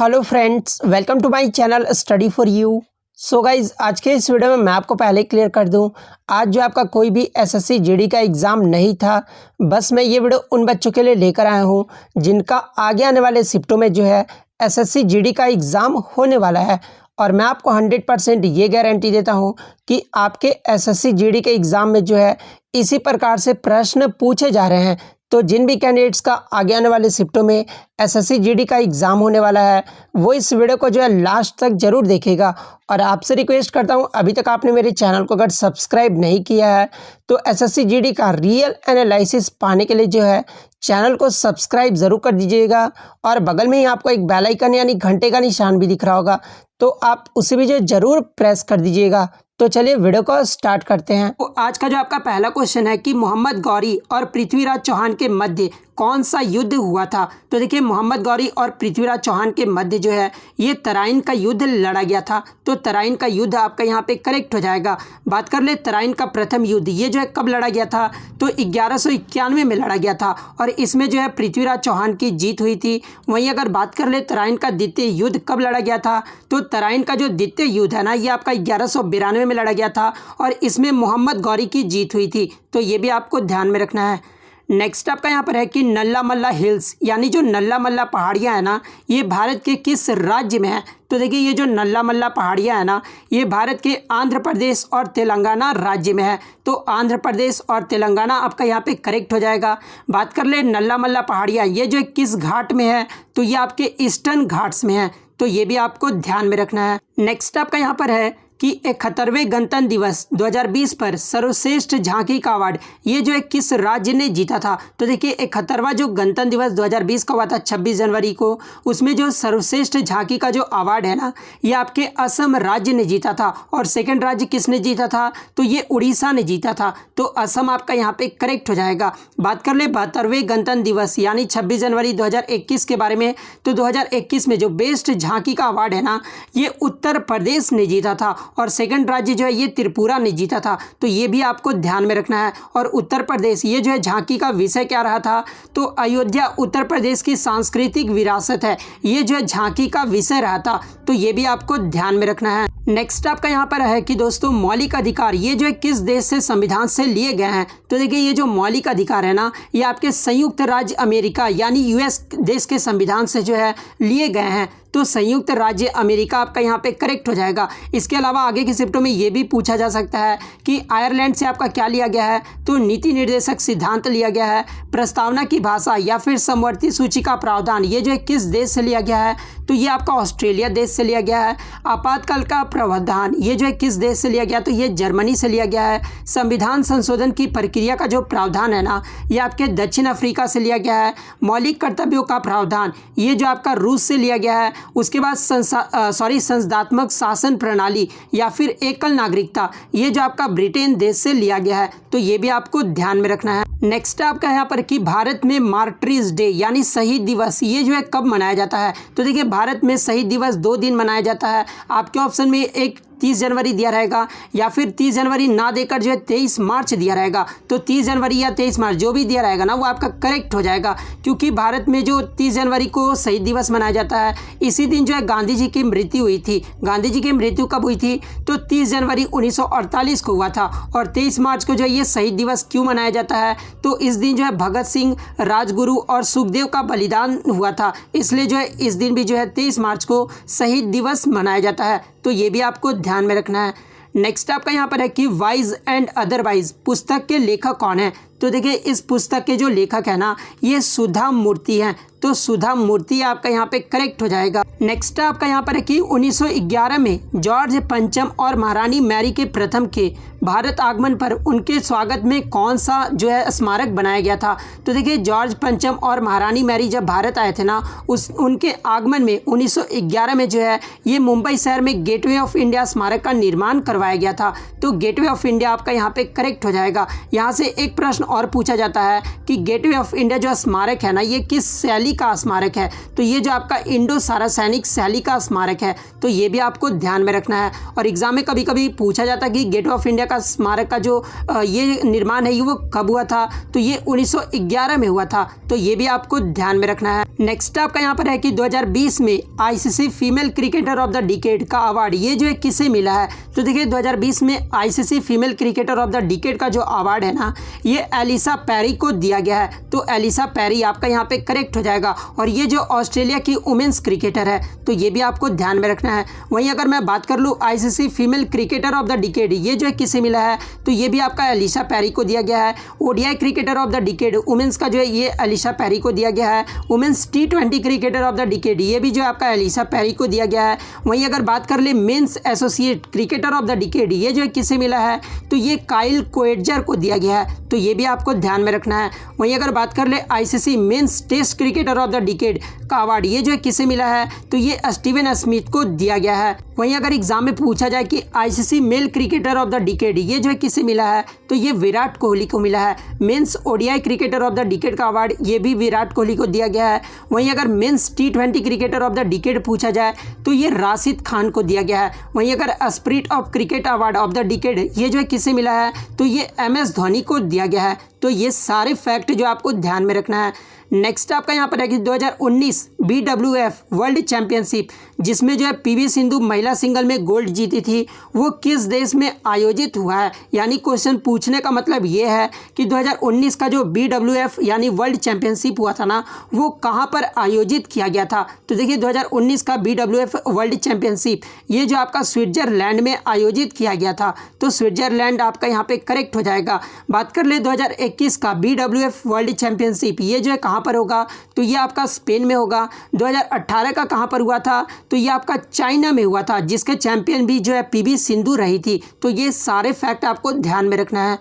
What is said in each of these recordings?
Hello friends, welcome to my channel study for you. So guys, आज के इस video में मैं आपको पहले क्लियर कर दूं, आज जो आपका कोई भी एसएससी जीडी का एग्ज़ाम नहीं था। बस मैं ये वीडियो उन बच्चों के लिए लेकर आया हूं जिनका आगे आने वाले शिफ्टों में जो है एसएससी जीडी का एग्ज़ाम होने वाला है। और मैं आपको 100% ये गारंटी देता हूं कि आपके एसएससी जीडी के एग्ज़ाम में जो है इसी प्रकार से प्रश्न पूछे जा रहे हैं। तो जिन भी कैंडिडेट्स का आगे आने वाले शिफ्टों में एसएससी जीडी का एग्ज़ाम होने वाला है वो इस वीडियो को जो है लास्ट तक ज़रूर देखेगा। और आपसे रिक्वेस्ट करता हूं, अभी तक आपने मेरे चैनल को अगर सब्सक्राइब नहीं किया है तो एसएससी जीडी का रियल एनालिसिस पाने के लिए जो है चैनल को सब्सक्राइब ज़रूर कर दीजिएगा। और बगल में ही आपको एक बेल आइकन यानी घंटे का निशान भी दिख रहा होगा, तो आप उसे भी जो ज़रूर प्रेस कर दीजिएगा। तो चलिए वीडियो को स्टार्ट करते हैं। तो आज का जो आपका पहला क्वेश्चन है कि मोहम्मद गौरी और पृथ्वीराज चौहान के मध्य कौन सा युद्ध हुआ था। तो देखिए, मोहम्मद गौरी और पृथ्वीराज चौहान के मध्य जो है ये तराइन का युद्ध लड़ा गया था। तो तराइन का युद्ध आपका यहाँ पे करेक्ट हो जाएगा। बात कर ले तराइन का प्रथम युद्ध, ये जो है कब लड़ा गया था, तो 1191 में लड़ा गया था और इसमें जो है पृथ्वीराज चौहान की जीत हुई थी। वहीं अगर बात कर ले तराइन का द्वितीय युद्ध कब लड़ा गया था, तो तराइन का जो द्वितीय युद्ध है ना, ये आपका 1192 में लड़ा गया था और इसमें मोहम्मद गौरी की जीत हुई थी। तो ये भी आपको ध्यान में रखना है। नेक्स्ट आपका यहाँ पर है कि नल्ला मल्ला हिल्स, यानी जो नल्ला मल्ला पहाड़ियाँ हैं ना, ये भारत के किस राज्य में है। तो देखिए, ये जो नल्ला मल्ला पहाड़ियाँ हैं ना, ये भारत के आंध्र प्रदेश और तेलंगाना राज्य में है। तो आंध्र प्रदेश और तेलंगाना आपका यहाँ पे करेक्ट हो जाएगा। बात कर ले नल्ला मल्ला पहाड़ियाँ, ये जो किस घाट में है, तो ये आपके ईस्टर्न घाट्स में है। तो ये भी आपको ध्यान में रखना है। नेक्स्ट आपका यहाँ पर है कि 71वें गणतंत्र दिवस 2020 पर सर्वश्रेष्ठ झांकी का अवार्ड ये जो है किस राज्य ने जीता था। तो देखिए, 71वां जो गणतंत्र दिवस 2020 का हुआ था 26 जनवरी को, उसमें जो सर्वश्रेष्ठ झांकी का जो अवार्ड है ना, ये आपके असम राज्य ने जीता था। और सेकंड राज्य किसने जीता था, तो ये उड़ीसा ने जीता था। तो असम आपका यहाँ पे करेक्ट हो जाएगा। बात कर ले 72वें गणतंत्र दिवस यानी 26 जनवरी 2021 के बारे में, तो 2021 में जो बेस्ट झांकी का अवार्ड है ना, ये उत्तर प्रदेश ने जीता था और सेकंड राज्य जो है ये त्रिपुरा ने जीता था। तो ये भी आपको ध्यान में रखना है। और उत्तर प्रदेश, ये जो है झांकी का विषय क्या रहा था, तो अयोध्या उत्तर प्रदेश की सांस्कृतिक विरासत है, ये जो है झांकी का विषय रहा था। तो ये भी आपको ध्यान में रखना है। नेक्स्ट आपका यहाँ पर है कि दोस्तों मौलिक अधिकार ये जो है किस देश से संविधान से लिए गए हैं। तो देखिए, ये जो मौलिक अधिकार है ना, ये आपके संयुक्त राज्य अमेरिका यानी यूएस देश के संविधान से जो है लिए गए हैं। तो संयुक्त राज्य अमेरिका आपका यहाँ पे करेक्ट हो जाएगा। इसके अलावा आगे की शिफ्टों में ये भी पूछा जा सकता है कि आयरलैंड से आपका क्या लिया गया है, तो नीति निर्देशक सिद्धांत लिया गया है। प्रस्तावना की भाषा या फिर समवर्ती सूची का प्रावधान ये जो है किस देश से लिया गया है, तो ये आपका ऑस्ट्रेलिया देश से लिया गया है। आपातकाल का प्रावधान ये जो है किस देश से लिया गया, तो ये जर्मनी से लिया गया है। संविधान संशोधन की प्रक्रिया का जो प्रावधान है ना, ये आपके दक्षिण अफ्रीका से लिया गया है। मौलिक कर्तव्यों का प्रावधान ये जो आपका रूस से लिया गया है। उसके बाद संसदात्मक शासन प्रणाली या फिर एकल नागरिकता ये जो आपका ब्रिटेन देश से लिया गया है। तो ये भी आपको ध्यान में रखना है। नेक्स्ट आपका यहाँ पर कि भारत में मार्टरीज डे यानी शहीद दिवस ये जो है कब मनाया जाता है। तो देखिए, भारत में शहीद दिवस 2 दिन मनाया जाता है। आपके ऑप्शन में एक 30 जनवरी दिया रहेगा या फिर 30 जनवरी ना देकर जो है 23 मार्च दिया रहेगा। तो 30 जनवरी या 23 मार्च जो भी दिया रहेगा ना, वो आपका करेक्ट हो जाएगा। क्योंकि भारत में जो 30 जनवरी को शहीद दिवस मनाया जाता है, इसी दिन जो है गांधी जी की मृत्यु हुई थी। गांधी जी की मृत्यु कब हुई थी, तो 30 जनवरी 1948 को हुआ था। और 23 मार्च को जो है ये शहीद दिवस क्यों मनाया जाता है, तो इस दिन जो है भगत सिंह, राजगुरु और सुखदेव का बलिदान हुआ था, इसलिए जो है इस दिन भी जो है 23 मार्च को शहीद दिवस मनाया जाता है। तो ये भी आपको ध्यान में रखना है। नेक्स्ट आपका यहाँ पर है कि वाइज एंड अदरवाइज पुस्तक के लेखक कौन है। तो देखिए, इस पुस्तक के जो लेखक है ना, ये सुधा मूर्ति हैं। तो सुधा मूर्ति आपका यहाँ पे करेक्ट हो जाएगा। नेक्स्ट आपका यहाँ पर है कि 1911 में जॉर्ज पंचम और महारानी मैरी के प्रथम के भारत आगमन पर उनके स्वागत में कौन सा जो है स्मारक बनाया गया था। तो देखिए, जॉर्ज पंचम और महारानी मैरी जब भारत आए थे ना, उनके आगमन में 1911 में जो है ये मुंबई शहर में गेटवे ऑफ इंडिया स्मारक का निर्माण करवाया गया था। तो गेटवे ऑफ इंडिया आपका यहाँ पे करेक्ट हो जाएगा। यहाँ से एक प्रश्न और पूछा जाता है कि गेटवे ऑफ इंडिया जो स्मारक है ना, ये किस शैली का स्मारक है, तो ये जो आपका इंडो सारासैनिक शैली का स्मारक है। तो ये भी आपको ध्यान में रखना है। और एग्जाम में कभी कभी पूछा जाता है कि गेटवे ऑफ इंडिया का स्मारक का जो ये निर्माण है ये वो कब हुआ था, तो ये 1911 में हुआ था। तो ये भी आपको ध्यान में रखना है। नेक्स्ट आपका यहाँ पर है कि 2020 में ICC female cricketer of the decade का अवार्ड ये जो है किसे मिला है। तो देखिए 2020 में ICC female cricketer of the decade का जो अवार्ड है ना, ये एलिसा पेरी को दिया गया है। तो एलिसा पेरी आपका यहाँ पे करेक्ट हो जाएगा। और ये जो ऑस्ट्रेलिया की वुमेन्स क्रिकेटर है, तो ये भी आपको ध्यान में रखना है। वहीं अगर मैं बात कर लूँ ICC female cricketer of the decade ये जो है किसे मिला है, तो ये भी आपका एलिसा पेरी को दिया गया है। ODI cricketer of the decade women's का जो है ये एलिसा पेरी को दिया गया है। Women's T20 cricketer of the decade ये भी जो आपका एलिसा पेरी को दिया गया है। वहीं अगर बात कर ले men's associate cricketer of the decade ये जो है किसे मिला है, तो ये काइल कोएडजर को दिया गया है। तो ये भी आपको ध्यान में रखना है। वहीं अगर बात कर ले ICC men's test cricketer of the decade का अवार्ड ये जो है किसे मिला है, तो ये स्टीवन स्मिथ को दिया गया है। वहीं अगर एग्जाम में पूछा जाए कि ICC male cricketer of the decade ये जो है किसे मिला है, तो ये विराट कोहली को मिला है। Men's ODI cricketer of the decade का अवार्ड ये भी विराट कोहली को दिया गया है। वहीं अगर men's T20 cricketer of the decade पूछा जाए तो ये राशिद खान को दिया गया है। वहीं अगर spirit of cricket award of the decade ये जो है किसे मिला है, तो ये MS धोनी को दिया गया है। तो ये सारे फैक्ट जो आपको ध्यान में रखना है। नेक्स्ट आपका यहाँ पर है कि 2019 BWF वर्ल्ड चैंपियनशिप जिसमें जो है PV सिंधु महिला सिंगल में गोल्ड जीती थी, वो किस देश में आयोजित हुआ है। यानी क्वेश्चन पूछने का मतलब ये है कि 2019 का जो BWF यानी वर्ल्ड चैंपियनशिप हुआ था ना, वो कहाँ पर आयोजित किया गया था। तो देखिए 2019 का BWF वर्ल्ड चैंपियनशिप ये जो आपका स्विट्जरलैंड में आयोजित किया गया था। तो स्विट्जरलैंड आपका यहाँ पे करेक्ट हो जाएगा। बात कर ले 2021 का BWF वर्ल्ड चैंपियनशिप ये जो है कहाँ पर होगा, तो ये आपका स्पेन में होगा। 2018 का कहाँ पर हुआ था, तो ये आपका चाइना में हुआ था, जिसके चैंपियन भी जो है PV सिंधु रही थी। तो ये सारे फैक्ट आपको ध्यान में रखना है।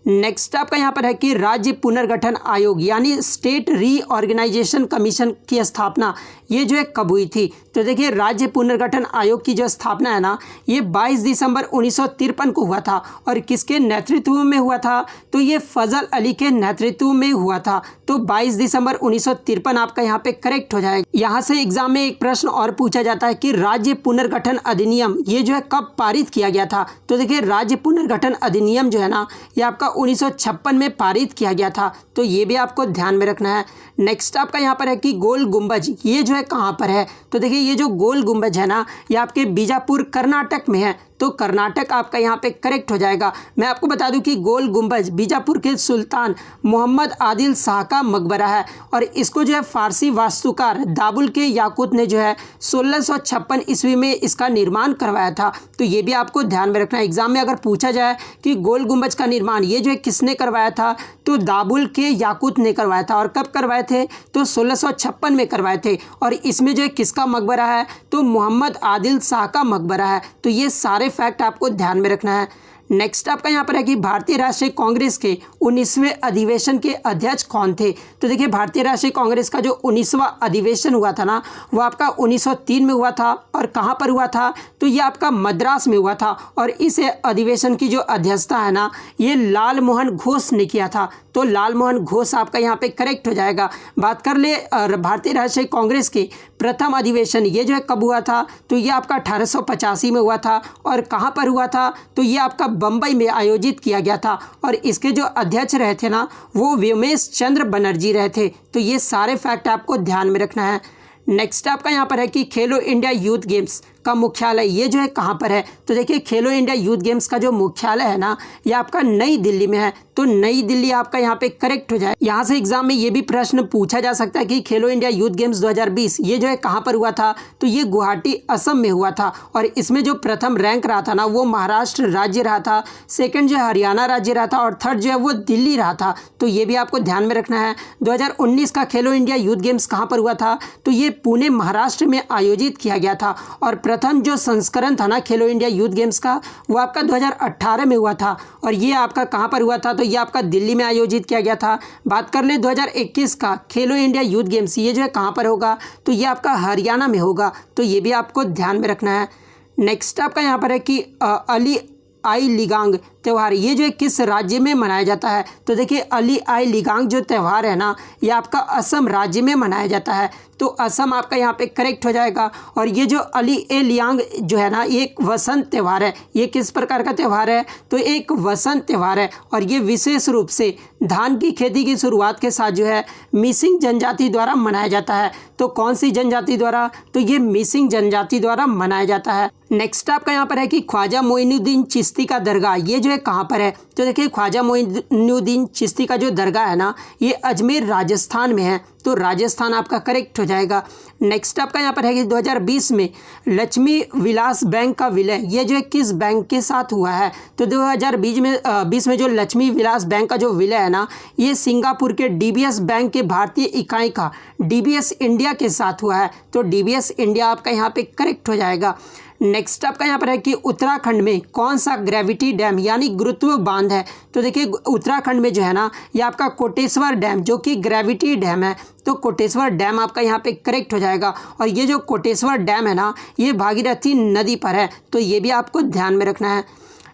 नेक्स्ट आपका यहाँ पर है कि राज्य पुनर्गठन आयोग यानी स्टेट रीऑर्गेनाइजेशन कमीशन की स्थापना ये जो है कब हुई थी। तो देखिए राज्य पुनर्गठन आयोग की जो स्थापना है ना, ये 22 दिसंबर 1953 को हुआ था। और किसके नेतृत्व में हुआ था, तो ये फजल अली के नेतृत्व में हुआ था। तो 22 दिसंबर 1953 आपका यहाँ पे करेक्ट हो जाएगा। यहाँ से एग्जाम में एक प्रश्न और पूछा जाता है कि राज्य पुनर्गठन अधिनियम ये जो है कब पारित किया गया था। तो देखिए राज्य पुनर्गठन अधिनियम जो है ना, ये आपका 1956 में पारित किया गया था। तो ये भी आपको ध्यान में रखना है। नेक्स्ट आपका यहाँ पर है कि गोल गुंबज ये जो है कहाँ पर है। तो देखिए ये जो गोल गुंबज है ना, ये आपके बीजापुर कर्नाटक में है। तो कर्नाटक आपका यहाँ पे करेक्ट हो जाएगा। मैं आपको बता दूं कि गोल गुंबज बीजापुर के सुल्तान मोहम्मद आदिल शाह का मकबरा है। और इसको जो है फारसी वास्तुकार दाबुल के याकूत ने जो है 1656 ईस्वी में इसका निर्माण करवाया था। तो ये भी आपको ध्यान में रखना है। एग्जाम में अगर पूछा जाए कि गोल गुंबज का निर्माण ये जो है किसने करवाया था, तो दाबुल के याकूत ने करवाया था। और कब करवाए थे, तो 1656 में करवाए थे। और इसमें जो है किसका मकबरा है, तो मोहम्मद आदिल शाह का मकबरा है। तो ये सारे फैक्ट आपको ध्यान में रखना है। नेक्स्ट आपका यहाँ पर है कि भारतीय राष्ट्रीय कांग्रेस के 19वें अधिवेशन के अध्यक्ष कौन थे। तो देखिए भारतीय राष्ट्रीय कांग्रेस का जो 19वां अधिवेशन हुआ था ना, वो आपका 1903 में हुआ था। और कहाँ पर हुआ था, तो ये आपका मद्रास में हुआ था। और इस अधिवेशन की जो अध्यक्षता है ना, ये लाल मोहन घोष ने किया था। तो लाल मोहन घोष आपका यहाँ पे करेक्ट हो जाएगा। बात कर ले भारतीय राष्ट्रीय कांग्रेस के प्रथम अधिवेशन ये जो है कब हुआ था, तो ये आपका 1885 में हुआ था। और कहाँ पर हुआ था, तो ये आपका बम्बई में आयोजित किया गया था। और इसके जो अध्यक्ष रहे थे ना, वो व्योमेश चंद्र बनर्जी रहे थे। तो ये सारे फैक्ट आपको ध्यान में रखना है। नेक्स्ट आपका यहाँ पर है कि खेलो इंडिया यूथ गेम्स का मुख्यालय ये जो है कहाँ पर है। तो देखिए खेलो इंडिया यूथ गेम्स का जो मुख्यालय है ना, ये आपका नई दिल्ली में है। तो नई दिल्ली आपका यहाँ पे करेक्ट हो जाए। यहाँ से एग्जाम में ये भी प्रश्न पूछा जा सकता है कि खेलो इंडिया यूथ गेम्स 2020 ये जो है कहाँ पर हुआ था। तो ये गुवाहाटी असम में हुआ था। और इसमें जो प्रथम रैंक रहा था ना, वो महाराष्ट्र राज्य रहा था। सेकंड जो है हरियाणा राज्य रहा था। और थर्ड जो है वो दिल्ली रहा था। तो ये भी आपको ध्यान में रखना है। 2019 का खेलो इंडिया यूथ गेम्स कहाँ पर हुआ था, तो ये पुणे महाराष्ट्र में आयोजित किया गया था। और प्रथम जो संस्करण था ना खेलो इंडिया यूथ गेम्स का, वो आपका 2018 में हुआ था। और ये आपका कहाँ पर हुआ था, तो ये आपका दिल्ली में आयोजित किया गया था। बात कर ले 2021 का खेलो इंडिया यूथ गेम्स ये जो है कहाँ पर होगा, तो ये आपका हरियाणा में होगा। तो ये भी आपको ध्यान में रखना है। नेक्स्ट आपका यहाँ पर है कि अली आई लिगांग त्यौहार ये जो है किस राज्य में मनाया जाता है? तो देखिए अली आई लिगांग जो त्यौहार है ना, ये आपका असम राज्य में मनाया जाता है। तो असम आपका यहाँ पे करेक्ट हो जाएगा। और ये जो अली ए लियांग जो है ना, ये एक वसंत त्यौहार है। ये किस प्रकार का त्यौहार है? तो एक वसंत त्यौहार है और ये विशेष रूप से धान की खेती की शुरुआत के साथ जो है मिसिंग जनजाति द्वारा मनाया जाता है। तो कौन सी जनजाति द्वारा? तो ये मिसिंग जनजाति द्वारा मनाया जाता है। नेक्स्ट आपका यहाँ पर है कि ख्वाजा मोइनुद्दीन चिश्ती का दरगाह ये जो है कहाँ पर है? तो देखिए ख्वाजा मोइनुद्दीन चिश्ती का जो दरगाह है ना, ये अजमेर राजस्थान में है। तो राजस्थान आपका करेक्ट हो जाएगा। नेक्स्ट आपका यहाँ पर है कि 2020 में लक्ष्मी विलास बैंक का विलय ये जो है किस बैंक के साथ हुआ है? तो 2020 में जो लक्ष्मी विलास बैंक का जो विलय है ना, ये सिंगापुर के डीबीएस बैंक के भारतीय इकाई का डीबीएस इंडिया के साथ हुआ है। तो डीबीएस इंडिया आपका यहाँ पे करेक्ट हो जाएगा। नेक्स्ट आपका यहाँ पर है कि उत्तराखंड में कौन सा ग्रेविटी डैम यानी गुरुत्व बांध है? तो देखिए उत्तराखंड में जो है ना, ये आपका कोटेश्वर डैम जो कि ग्रेविटी डैम है। तो कोटेश्वर डैम आपका यहाँ पे करेक्ट हो जाएगा। और ये जो कोटेश्वर डैम है ना, ये भागीरथी नदी पर है। तो ये भी आपको ध्यान में रखना है।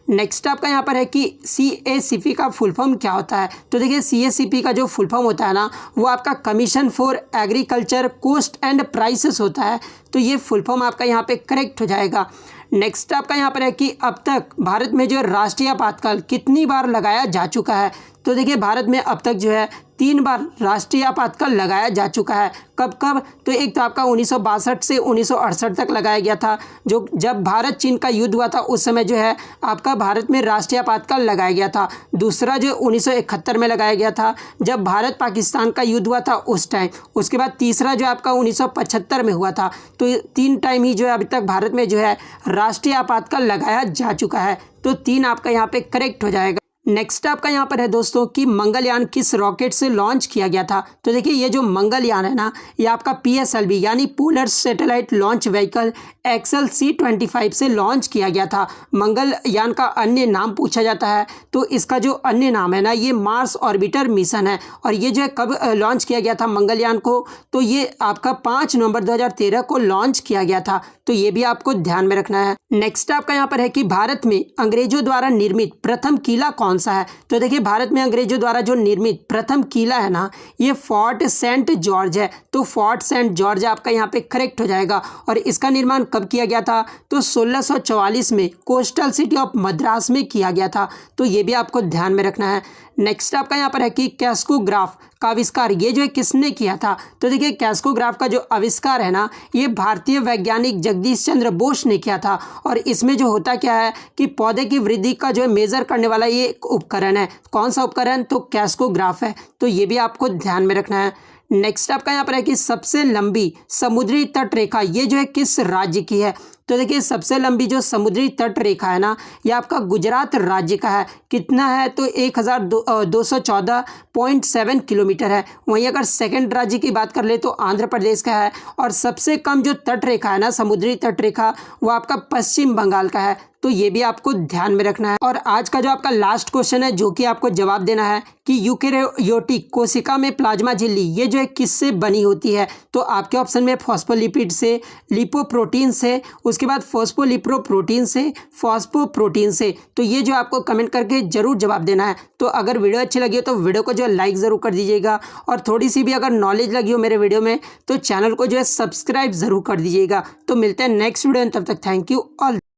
नेक्स्ट आपका यहाँ पर है कि CACP का फुल फॉर्म क्या होता है? तो देखिए CACP का जो फुल फॉर्म होता है ना, वो आपका commission for agriculture cost and prices होता है। तो ये फुल फॉर्म आपका यहाँ पे करेक्ट हो जाएगा। नेक्स्ट आपका यहाँ पर है कि अब तक भारत में जो राष्ट्रीय आपातकाल कितनी बार लगाया जा चुका है? तो देखिए भारत में अब तक जो है 3 बार राष्ट्रीय आपातकाल लगाया जा चुका है। कब कब? तो एक तो आपका 1962 से 1968 तक लगाया गया था, जो जब भारत चीन का युद्ध हुआ था उस समय जो है आपका भारत में राष्ट्रीय आपातकाल लगाया गया था। दूसरा जो 1971 में लगाया गया था जब भारत पाकिस्तान का युद्ध हुआ था उस टाइम। उसके बाद तीसरा जो आपका 1975 में हुआ था। तो 3 टाइम ही जो है अभी तक भारत में जो है राष्ट्रीय आपातकाल लगाया जा चुका है। तो 3 आपका यहाँ पे करेक्ट हो जाएगा। नेक्स्ट आपका यहाँ पर है दोस्तों कि मंगलयान किस रॉकेट से लॉन्च किया गया था? तो देखिए ये जो मंगलयान है ना, ये आपका PSLV यानी polar satellite launch vehicle XL C-25 से लॉन्च किया गया था। मंगलयान का अन्य नाम पूछा जाता है, तो इसका जो अन्य नाम है ना, ये मार्स ऑर्बिटर मिशन है। और ये जो है कब लॉन्च किया गया था मंगलयान को? तो ये आपका 5 नवंबर 2013 को लॉन्च किया गया था। तो ये भी आपको ध्यान में रखना है। नेक्स्ट आपका यहाँ पर है कि भारत में अंग्रेजों द्वारा निर्मित प्रथम किला कौन सा है? तो देखिए भारत में अंग्रेजों द्वारा जो निर्मित प्रथम किला है ना, ये फोर्ट सेंट जॉर्ज है। तो फोर्ट सेंट जॉर्ज आपका यहाँ पे करेक्ट हो जाएगा। और इसका निर्माण कब किया गया था? तो 1644 में कोस्टल सिटी ऑफ मद्रास में किया गया था। तो ये भी आपको ध्यान में रखना है। नेक्स्ट आपका यहाँ पर है कि कैस्कोग्राफ का आविष्कार ये जो है किसने किया था? तो देखिए कैस्कोग्राफ का जो आविष्कार है ना, ये भारतीय वैज्ञानिक जगदीश चंद्र बोस ने किया था। और इसमें जो होता क्या है कि पौधे की वृद्धि का जो है मेजर करने वाला ये एक उपकरण है। कौन सा उपकरण? तो कैस्कोग्राफ है। तो ये भी आपको ध्यान में रखना है। नेक्स्ट आपका यहाँ पर है कि सबसे लंबी समुद्री तट रेखा ये जो है किस राज्य की है? तो देखिए सबसे लंबी जो समुद्री तट रेखा है ना, ये आपका गुजरात राज्य का है। कितना है? तो 1214.7 किलोमीटर है। वहीं अगर सेकंड राज्य की बात कर ले तो आंध्र प्रदेश का है। और सबसे कम जो तट रेखा है ना, समुद्री तट रेखा, वो आपका पश्चिम बंगाल का है। तो ये भी आपको ध्यान में रखना है। और आज का जो आपका लास्ट क्वेश्चन है जो कि आपको जवाब देना है कि यूकेरियोटिक कोशिका में प्लाज्मा झिल्ली ये जो है किससे बनी होती है? तो आपके ऑप्शन में फॉस्फोलिपिड से, लिपोप्रोटीन से, उसके बाद फॉस्फोलिपोप्रोटीन से, फॉस्फोप्रोटीन से। तो ये जो आपको कमेंट करके जरूर जवाब देना है। तो अगर वीडियो अच्छी लगी हो तो वीडियो को जो है लाइक ज़रूर कर दीजिएगा। और थोड़ी सी भी अगर नॉलेज लगी हो मेरे वीडियो में तो चैनल को जो है सब्सक्राइब ज़रूर कर दीजिएगा। तो मिलते हैं नेक्स्ट वीडियो में, तब तक थैंक यू ऑल।